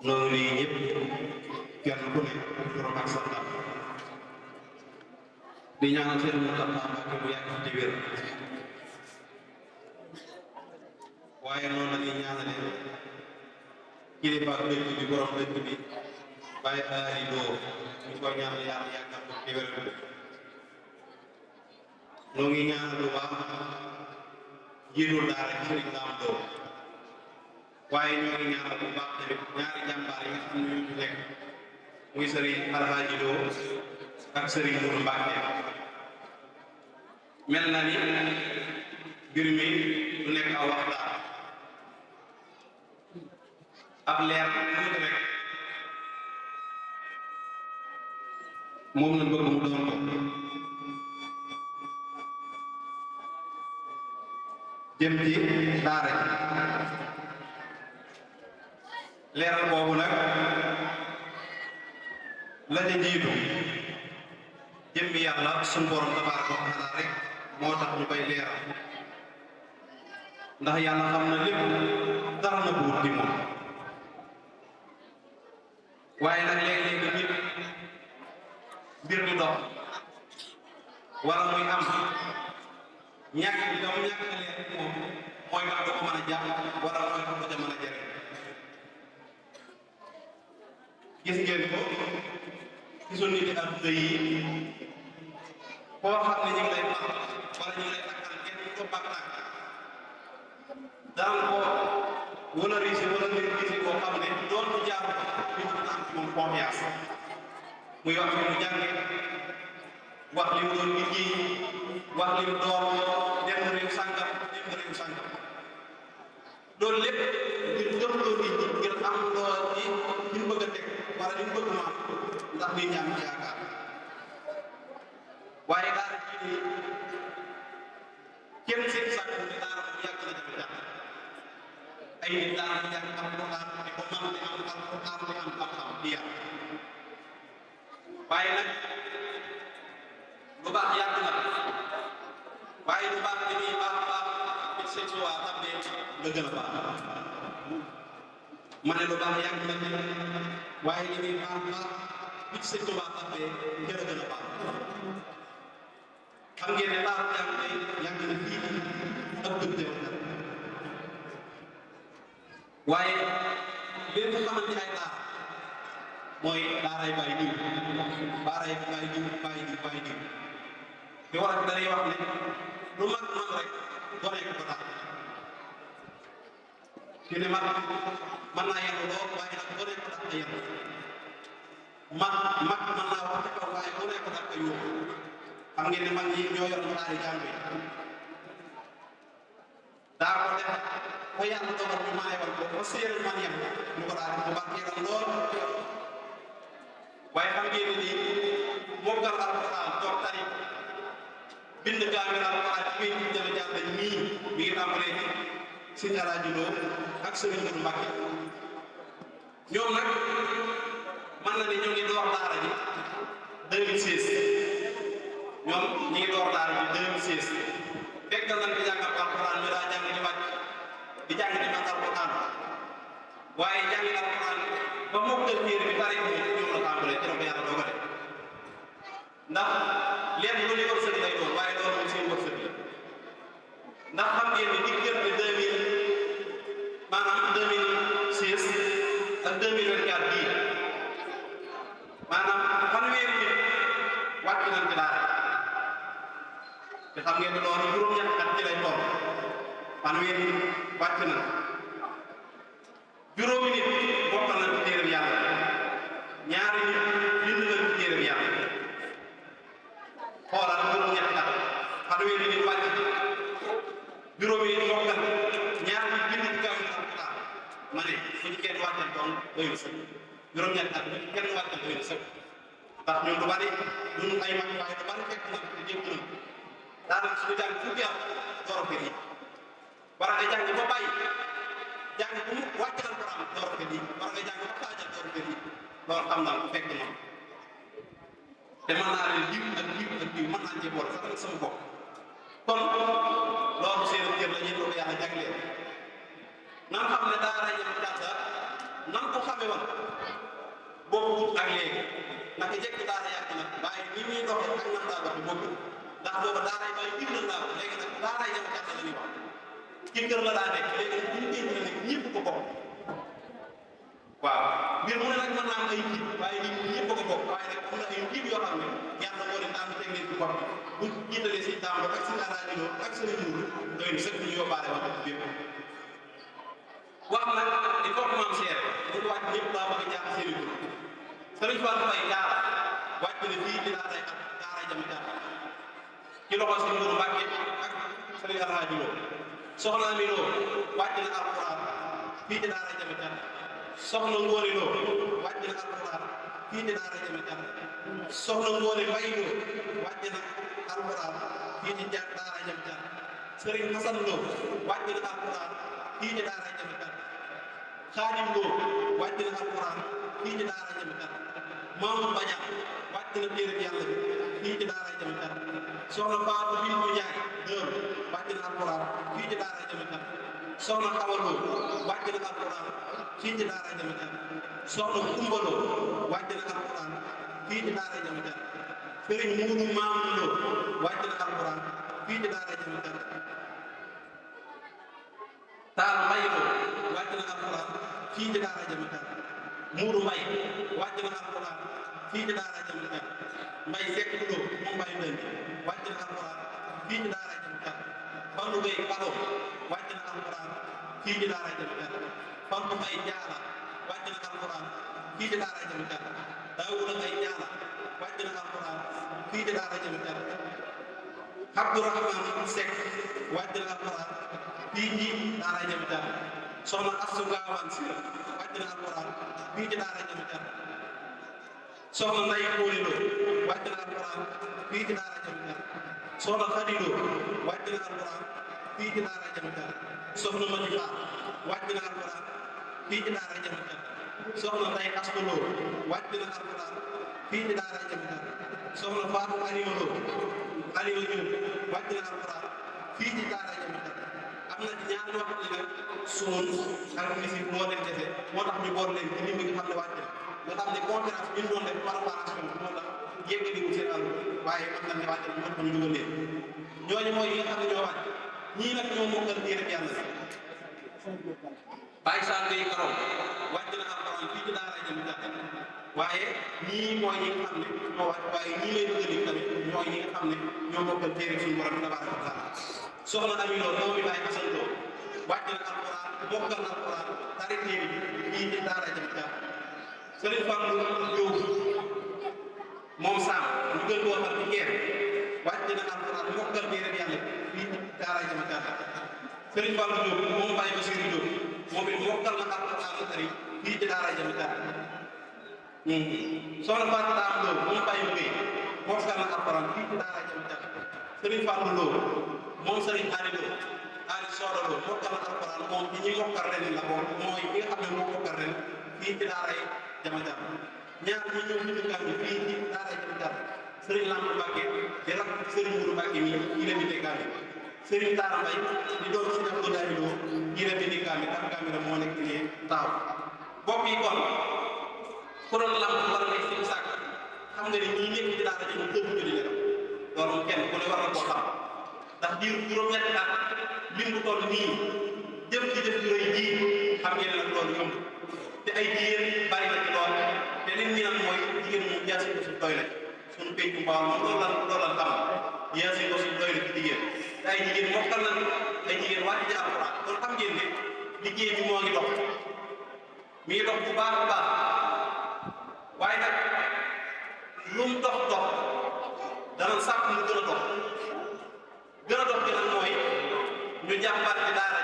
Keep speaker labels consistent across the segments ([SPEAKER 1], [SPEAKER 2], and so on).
[SPEAKER 1] noonu lii ñëpp kenn ku ne turam ak santam di ñaanal seen Muntaxa Mbàkke mu yàgg ci wér waaye noonu la ñuy ñaanale kilifa dëkk bi borom dëkk bi Baye Aly Lo ñu koy ñaanal yàlla yàggal ko ci wér noo ngi ñaanal lu baax jiitul daara ci Sëriñ Daam Lo waaye ñoo ngi ñaanal bu baax tamit ñaari jàmbaar yi nga xam ne ñu ci nekk muy Sëriñ Alhaaji Lo ak Sëriñ Mourou Mbacke mel na ni mbir mi du nekk aw waxtaan ab leer tuuti rek moom la bëgg mu doon ko jëm ci daara ji leeral boobu nag la ca jiitu jëmmi yàlla suñu borom tabaaraka wa taala rek moo tax ñu koy leeral ndax yàlla xam na lépp dara na buur di moom waaye nag léeg-léeg nit mbir di dox wala muy am ñàkk bi dama ñàkk a leer moom mooy tax da ko mën a jàpp wala mooy tax ko ca mën a jëriñ gis ngeen ko ci sunu nit adduna yi koo xam ne ñu ngi lay far wala ñu ngi lay takkal kenn ñu ko bàq nag daan ko wala riisi wala nit gisi koo xam ne doon mu jaar ko ñu ko am ci moom confiance muy wax fi mu jànge wax li mu doon liggéey wax li mu doon dem na réew sàngam dem na réew sàngam loolu lépp ngir gëmloo nit ñi ngir am loo ci ñu bëgg a teg wala ñu bëgg maam ndax nit ñi am ci yaakaar waaye daara ji nii kenn seen sàkk ni daara moom yàgg na jafe jàpp ay nit daara di jàng alquran di ko man di am alquran di am xam-xam di yar waaye nag lu baax yàgg na waaye lu baax li muy baax baax bi sëñ si waa tàmbee nga gën a baax ma ne lu baax yàgg na waaye li muy baax baax bi sëñ si waa tàmbee nga gën a baax xam ngeen ne baax yàgg na fii ak dëgg teew waaye lépp xamante ay daara mooy daaray bàyyi diw daaray bàyyi diw bàyyi diw bàyyi diw bi war a dañuy wax ne lu mag man rek gone ko tax ki ne mag mën naa yàlla lool waaye nag gone ko tax a yàlla mag mën naa wax ci kaw waaye gone ko tax a yóbbu xam ngeen ne mag ñi ñoo yor daari jàng yi daa ko def ba yàlla dogal ñu maayewal ko ba séeréer man yem ñu ko daal di barkeeral lool waaye xam ngeen ne nii mokkal alxuraan toog tari bind kaamil alxuraan ci biir jëme jàll nii mi ngi tàmbalee ci Sëñ Alaaji Lo ak Sëriñ Mourou Mbacke ñoom nag mën na ne ñoo ngi door daara ji 2016 ñoom ñi ngi door daara ji 2016 fekkal nañ fi jàngal alxuraan ñu daa jàng di wàcc di jàng di mat alxuraan waaye jàng alxuraan ba mokkal téere bi tari moom ñoom la tàmbalee ci la ko yàlla dogale ndax leen lu ni wërsëg lay doon waaye doon moom seen wërsëg la ndax xam ngeen ni diggante 2000 maanaam 2016 ak 2024 bii maanaam fanweeri nit wàcc nañ ci daara te xam ngeen ne loolu juróom-ñetti at ci lay toll fanweeri nit wàcc na juróomi nit bokkal nañ ci téeram yàlla ñaari nit bind nañ ci téeram yàlla xoolal juróom-ñetti at fanweeri nit wàcc juróomi nit bokkal ñaari nit bind ci kaw alxuraan ma ne fu ñu kenn wàccal doon doyul sëkk juróom-ñetti at bu ñu kenn wàccal doyul sëkk ndax ñun lu bari ñun ay mag waaye lu bari fekk na te jéem na daanaka suñu jàng fukki at door a yi war nga jàng ba bàyyi jàng bu mu wàcc alxuraan door a yi war nga jàng ba taajal door a yi loolu xam naa fekk na te mën naa leen diw ak diw ak diw mën naa cee boole sax sama bopp kon loolu seen jër la ñuy doon yàlla jagleel nan xam ne daara ñam jàtta nan ko xamee woon bokkut ak léegi naka jekk daara yàgg na waaye ni muy doxee ak nan daa doxee bokkut ndax booba daara yi bàyyi digle naa ko léegi nag daara yi jafe la ñuy wax ci kër la daa nekk léegi nag bu ñu dégg na ñëpp ko bokk waaw mbir mu ne nag mën naa am ay njiit waaye nit ñi ñëpp ko bokk waaye nag am na ay njiit yoo xam ne yàlla moo leen daan teg leen ci bopp bu jiitalee si tàmbal ak si alaajiloo ak seen muur doy na sëkk ñu yóbbaale wax ci bépp wax nag il faut que maam seere dañu wàcc ñëpp laa bëgg a jàpp seen i tur sëriñ Fall Faye jaara wàcc na fii ci daaray ak daaray jam jaar ci loxo si Mourou Mbacke ak sëriñ alaajiloo soxna Ami Lo wàcc na alxuraan fii ci daaray jam jaar soxna Ngóone Lo wàcc na alxuraan fii ci daara jame jar soxna Ngóone Mbay Lo wàcc na alxuraan fii ci daara jame jar sëriñ Xasan Lo wàcc na alxuraan fii ci daara jame jar Xaadim Lo wàcc na alxuraan fii ci daara jame jar Maamu Baña wàcc na téere yàlla bi fii ci daara jame jar soxna Faatu Bintu Njaay dër wàcc na alxuraan fii ci daara jame jar soxna Xawa Lo wàcc na alxuraan fii ci daara jame jar soxna Kumba Lo wàcc na alxuraan fii ci daara jame jar sëriñ Muudu Maamu Lo wàcc na alxuraan fii ci daara jame jar Taal Mbay Lo wàcc na alxuraan fii ci daara jame jar Muudu Mbay wàcc na alxuraan fii ci daara jame jar Mbay Sekk Lo mu Mbay Ndëndi wàcc na alxuraan fii ci daara jame jar Fallu Gay Kalo wàcc na alxuraan fii ci daara jame jar Fallu Mbay Jaala wàcc na alxuraan fii ci daara jame jar Daawuda Mbay Jaala wàcc na alxuraan fii ci daara jame jar Abdourahman Sekk wàcc na alxuraan fii ci daara jame jar soxna Astu Gaawaan Si wàcc na alxuraan fii ci daara jame jar soxna Nday Kooli Lo wàcc na alxuraan fii ci daara jame jar soxna Xadi Lo wàcc na alxuraan fii ci daara jame jar soxna Mati Faal wàcc na alxuraan fii ci daara jame jar soxna Nday Astu Lo wàcc na alxuraan fii ci daara jame jar soxna Faatu Aliou Lo Aliou Lo wàcc na alxuraan fii ci daara jame jar am na ci ñaar ñoo xam ne nag suun ak musique moo leen dese moo tax ñu boor leen ci lim bi nga xam ne wàcc na nga xam ne conférence bi ñu doon def préparation bi moo tax yéegaliwul seen àll waaye am na ne wàcc na mën ko ñu dugal leen ñooñu mooy yi nga xam ne ñoo wàcc ñii nag ñoo mokkal téere yàlla si Baye Sall Gueye Karom wàcc na alxuraan fii ci daara jëm jar waaye ñii mooy ñi nga xam ne ñoo wàcc waaye ñii lay dugal yi tamit ñooy ñi nga xam ne ñoo mokkal téere suñu borom tabaaraka wa taala soxna Ami Lo doomi Baye Asan Lo wàcc na alxuraan mokkal na alxuraan tari téere bi fii ci daara jëm jar Sëriñ Fallu Jóob moom Sam ñu gën koo xam ci keer wàcc na alxuraan mokkal téere bi yàlla fii ci daara jëm jar Sëriñ Fallu Jóob moom Baye Basiru Jóob moom it mokkal na alxuraan tari fii ci daara jëm jar soxna Fatou Daam Lo moom Baye Mbay mokkal na alxuraan fii ci daara jëm jar Sëriñ Fallu Lo moom Sëriñ Ali Lo Ali Soora Lo mokkal na alxuraan moom ci ñi mokkal ren la moom mooy ñi nga xam ne moo mokkal ren fii ci daara jëm jar ñaar ñi ñëw ñu kam bi fii ci daara jëm jar Sëriñ Lamp Mbàkke di rak Sëriñ Mourou Mbàkke mi yi leen di déggaale Sëriñ Taara Mbay di doon si Abdou Daali Lo yi leen di déggaale ak caméra moo nekk nii taaw bopp yi kon ku doon lamp war a nekk si sàkk xam nga ni ñii nekk ci daara ji moom dëgg ñu di leen loolu kenn ku ne war na koo xam ndax diir juróom-ñetti at lim bu toll nii jëf ci jëf ju rëy ji xam ngeen nag loolu yomb te ay jigéen bari na ci lool te li ñu naan mooy jigéen moom jaasi ko suñ doy la suñu péncu mbaaw moom loolu lan xam jaasi ko suñ doy la ci jigéen te ay jigéen mokkal nañ ay jigéen wàcc ci alxuraan kon xam ngeen ne liggéey bi moo ngi dox mi ngi dox bu baax a baax waaye nag lu mu dox dox dana sàpp mu gën a dox gi nag mooy ñu jàppaat ci daara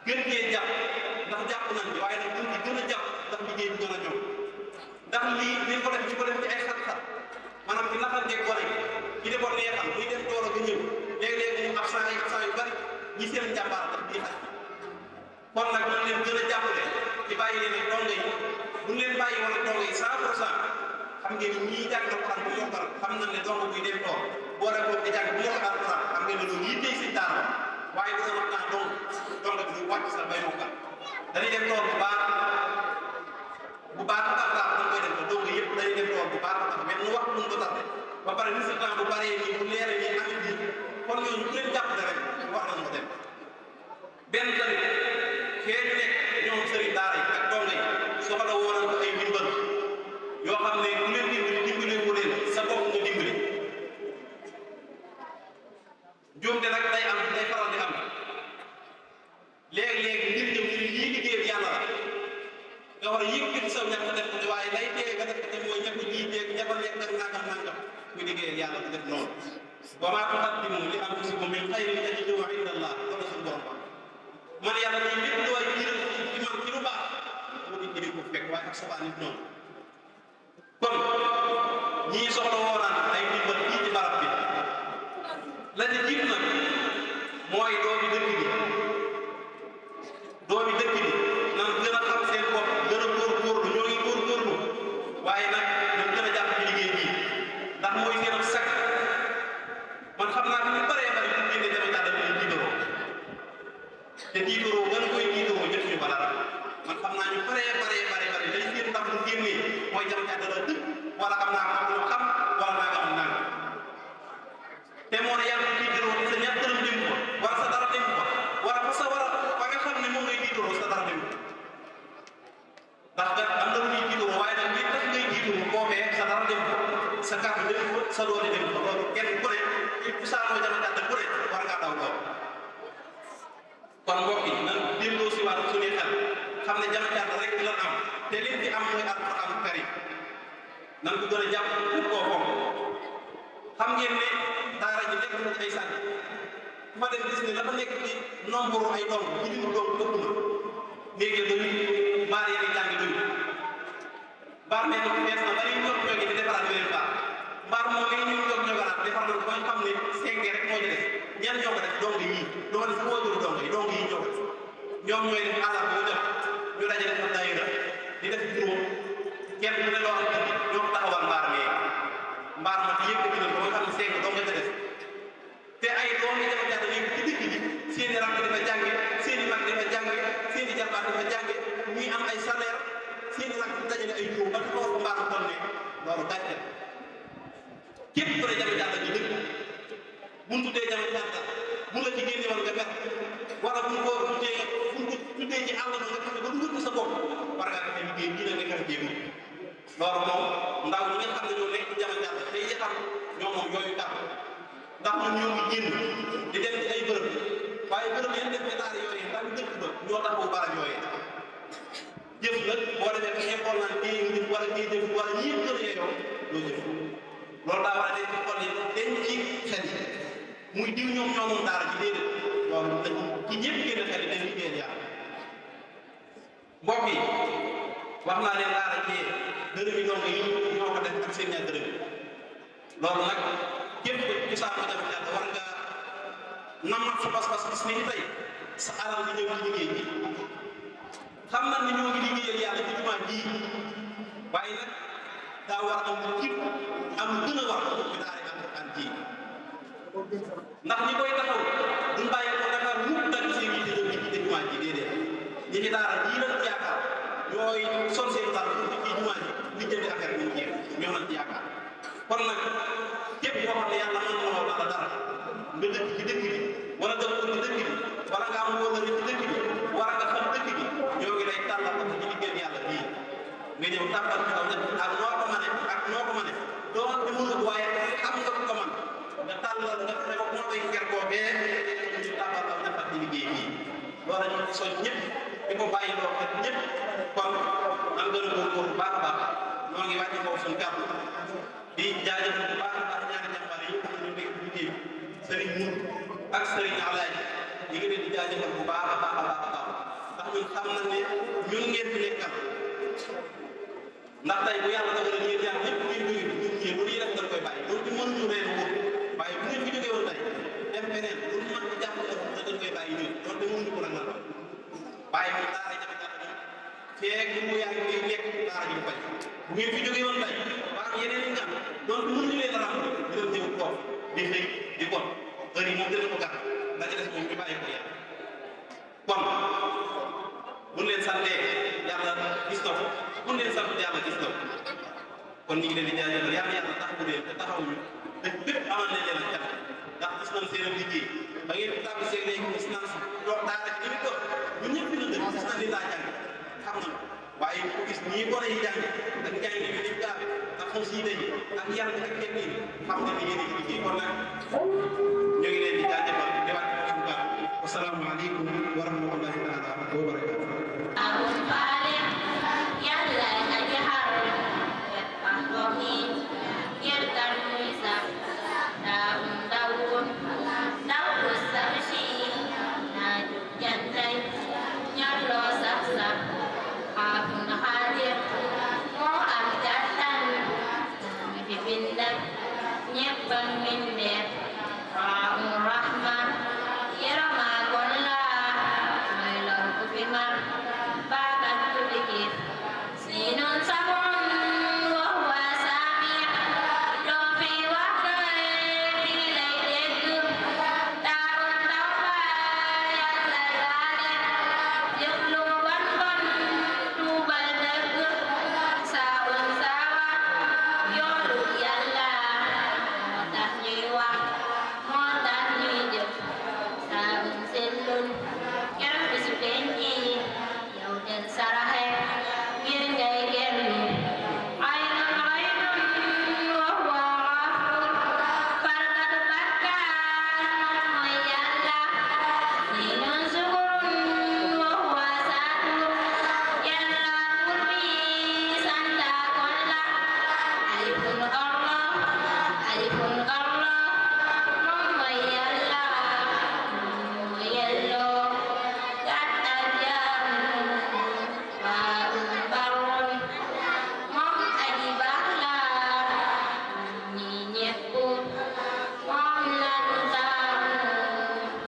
[SPEAKER 1] ji gën cee jàpp ndax jàpp nañ ci waaye nag buñ ci gën a jàpp ndax liggéey bi gën a ñoom ndax lii dañ ko def ci ay xat-xat maanaam ci naxante gone gi ci di ko neexal muy dem tool ak ñëw léeg-léeg ñu absent yu bari ñi seen jàmbaar tax bii xaj kon nag ñu leen gën a jàppale ci bàyyi leen ak donge yi bu ñu leen bàyyi woon ak donge yi 100% xam ngeen ni ñii jàng alxuraan bu mokkal xam nañ ne donge buy dem tool boo rek boo di jàng bu mokkal alxuraan xam ngeen ne loolu yittee si daara waaye bu doon wax naa donge bi du wàcc sa bay mokkal dañuy dem tool bu baax tax dañ koy def donc yëpp dañuy dem tool bu baax tax mais nu wax mun ko tax ba pare résultat bu baree nii bu leeree nii amit nii kon ñooñu bu leen jàppale rek wax nañ ko dem benn tamit fee ñu nekk ñoom sëriñ daara yi ak donga yi soxla woon nañ ko ay ndimbal yoo xam ne ku leen dimbali wu leen sa bopp nga dimbali njuumte nag day am day faral di am léegi-léegi nit ñëw ñu lii liggéey yàlla la nga war a yëkkati saw ñàkk def ko waaye lay tee nga def ko te mooy ñàkk jii teeg ñàkkal lekk ak nangam muy liggéey yàlla du def noonu wa maa tuqaddimu li anfusikum min xayrin tajiduhu inda Allah loolu suñu borom ba man yàlla nii lépp lu waay jiital ci man ci lu baax boo ko jëlee ko fekk waaye ak sabaa nit noonu kon ñii soxla woonaan ay ndimbal fii ci barab bi la ci jiitu nag mooy doomi dëkk bi nan gën a xam seen bopp gën a góorgóorlu ñoo ngi góorgóorlu waaye nag ñu gën a jàpp ci liggéey bii ndax mooy seen ab sag man xam naa fi ñu bëree bëri bu génne dama jàll ñu jiitaroo te jiitaroo gën koy jiitaroo jëf ñu ba dara man xam naa ñu bëree lañ seen ndax mu génnee mooy jam jàdd la dëkk wala am naa xam lu xam wala naa nga am nang te moo ne yàlla jiitaroo sa ñaar dërëm dem ko wala sa dara dem ko wala fa sa war a fa nga xam ne moom ngay jiitaroo sa dara dem ko ndax kat am na lu ñuy jiitaroo waaye nag li tax ngay jiitaroo boobee sa dara dem ko sa kàddu dem ko sa doole dem ko loolu kenn ku ne bu saa moo jama jàdd ku ne war ngaa daw loolu kon mbokk yi nan delloo si waat suñuy xel xam ne jama jàdd rek la am te lim fi am mooy alquran karim nan ko gën a jàpp pour koo fonk xam ngeen ne daara ji nekk na ci ay sànni bu fa dem gis ne la fa nekk ci nombre ay doom ci limu doom ëpp na léegi dañuy baar yi jàngi duñ baar mee nag fees na bari ñoom ñoogi di defaraat beneen baar mbaar moom la ñu ñoom ñogaraat defar na ko ba nga xam ne senge rek moo ci des ñenn ñoo ko def dong yii doo ne sa wóojuru dong yii ñoo ko def ñoom ñooy def àllar boo jot ñu daje def daayira di def juróom kenn ku ne loo xam ne ñoo ko taxawal mbaar mee mbaar ma di yëkkati na ko ba nga xam ne senge dong nga ca des te ay doom yi dafa jàdd léegi ci dëkk bi seen i rakk dafa jànge seen i mag dafa jànge seen i jarbaat dafa jànge ñuy am ay salaire seen i rakk dajale ay juróom ba taxawal ko mbaar mu toll ne loolu gàcce képp ku ne jama jàdd ñu dëkk buñ tuddee jama jàdd bu la ci génne woon nga bet wala buñ ko tuddee ci àll ba nga xam ne ba du sa bopp war ngaa fexe liggéey bii nag nga fexe jéem loolu moom ndaw ñi nga xam ne ñoo nekk ci jama jàdd te yi xam ñoom moom yooyu kàpp ndax ñun ñoo ngi génn di dem ci ay bërëb waaye bërëb yéen def état yooyu ndax dëkk ba ñoo taxawu barab yooyu jëf nag boo demee ba xool naan kii ngi def wala kii def wala ñii gën a yeeyoo doo jëf loolu daa war a denc ci xol yi denc ci xel yi muy diw ñoom moom daara ci déedéet loolu dañ ci ñëpp génn xel yi dañ liggéeyal yàlla mbokk yi wax naa leen daara ci dërëm yi dong yi ñoo ko def ak seen ñaar dërëm loolu nag képp ci saa ma jama jàdd war nga namat sa pas-pas gis ni tey sa alal di ñëw ci liggéey bi xam na ni ñoo ngi liggéeyal yàlla ci jumaa ji waaye nag daa war am lu jiit am lu gën a war ci daara alquran ji ndax ñi koy taxaw duñ bàyyi ko Dakar mukk dagg seen yi ñëw ci jumaa ji déedéet ñi ci daara ji lañ ci yaakaar ñooy son seen daal pour ci jumaa ji li jëndi affaire bi ñu ñoo lañ ci yaakaar kon nag képp koo xam ne yàlla mën na woo la dara nga dëkk ci dëkk bi wala nga dëkk ci dëkk bi wala nga am wóolare ci dëkk bi wala nga xam dëkk bi ñoo ngi lay tàllal ak ci liggéey yàlla bii nga ñëw tàmbal ci kaw ak noo ko mane ak noo ko mane doo te mënut waaye xam nga ko man nga tàllal nga fexe ko moo koy ger boobee ñu tàmbal ak defar ci liggéey bii loolu ñu soñ ñëpp di ko bàyyi loo xet ñëpp kon am gën a góorgóorlu baax a baax ñoo ngi wàcce kaw suñu kàddu di jaajëfal bu baax a baax ñaari jàmbaar yi xam ne ñu nekk liggéey sëriñ Mour ak sëriñ Alaaji ñu ngi leen di jaajëfal bu baax a baax a baax a baax ndax ñun xam nañ ne ñun ngeen fi nekkal ndax tey bu yàlla dogal na ñeent yàlla ñëpp ngeen jóge ñun ñii lu ñuy def dañ koy bàyyi loolu mënuñu leen wóor waaye bu ngeen fi jógee woon tey dem feneen lu ñu mën a jàpp ne dañ koy bàyyi ñun loolu mënuñu ko nag nag waaye moom daara jafe jafe ñun feeg ñu mu yàgg ngay nekk daara ji bañ bu ngeen fi jógee woon tey waa yeneen yi nga am donc mënuñu leen a ram ñu dem ñëw toog di xëy di gon heure yi moom dina ko gàtt la ci des moom ñu bàyyi ko yàlla kon buñ leen bu leen sant yàlla gis na kon ñu ngi leen di jaajëfal yàlla taxawu leen te taxawuñu te lépp amal nañ leen cat ndax gis nañ seen liggéey ba ngeen fi tàbbi seen léegi gis nañ dox daanaka li muy dox ñun ñëpp ñu dëgg gis nañ li daa jàng xam nañ waaye ku gis ñii gone yi jàng ak jàng bi ni gaawe ak xos yi dañu ak yar bi ak kenn yi xam ne li ngeen di liggéey kon nag ñu ngi leen di jaajëfal di wàcc suñu baax wasalaamaaleykum wa rahmatullahi taala wa barakatuh